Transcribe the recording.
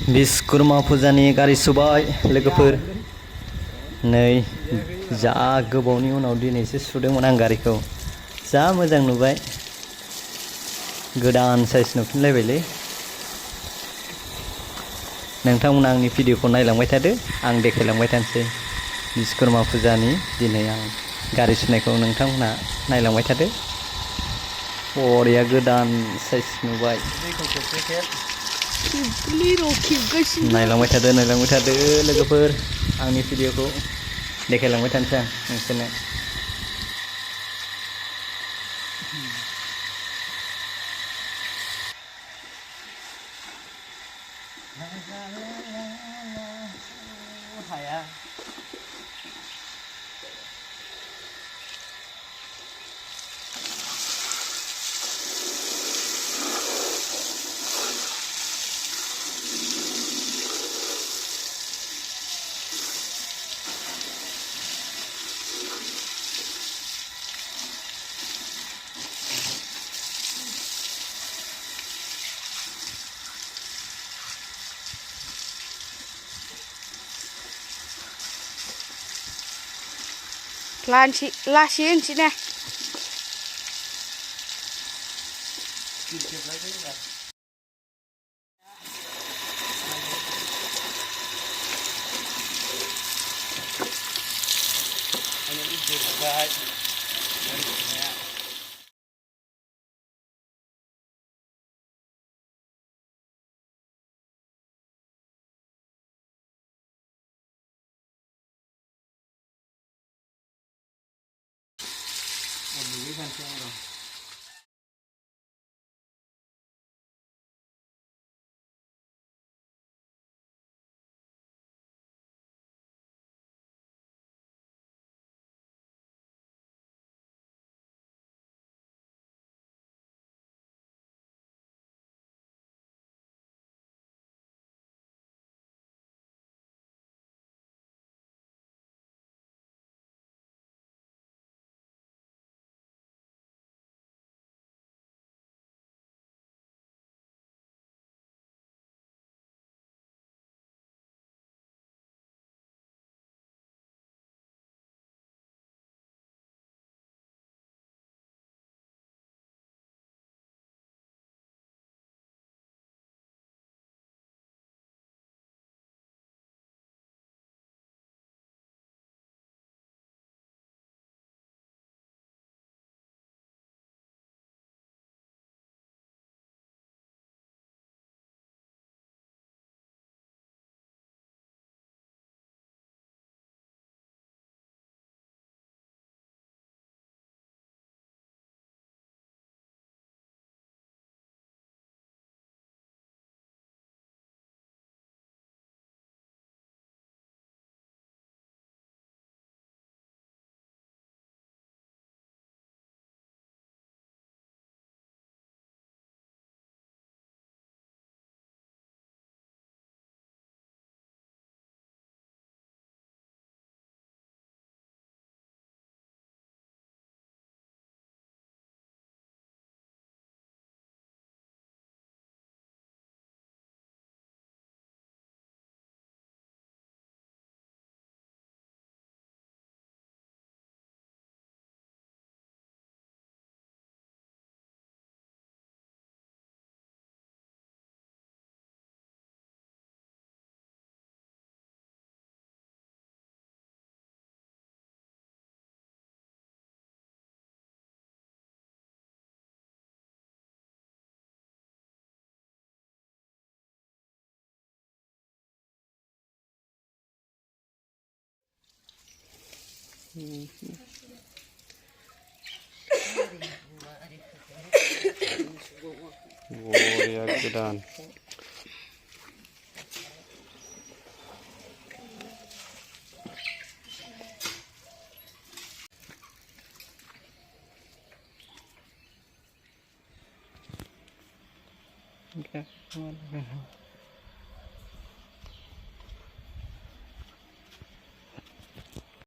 बिश्वकर्मा फुजानि गारि सुबाय लोगोफोर नै जा गोबावनि उनाव दिनैसो सुदोंमोन आं गारिखौ जा मोजां नुबाय गोदान साइज नुफिनलायबायलै नोंथांमोना आंनि भिडिअखौ नायलांबाय थादो आं देखायलांबाय थानोसै बिश्वकर्मा फुजानि दिनै आं गारि सुनायखौ नोंथांमोना नायलांबाय थादो बरिया गोदान साइज नुबाय नायलांबाय थादो लोगोफोर आंनि भिडिअखौ देखायलांबाय थानोसै आं नोंसोरनो हाया Lasin sini. Boriya godan. Okay.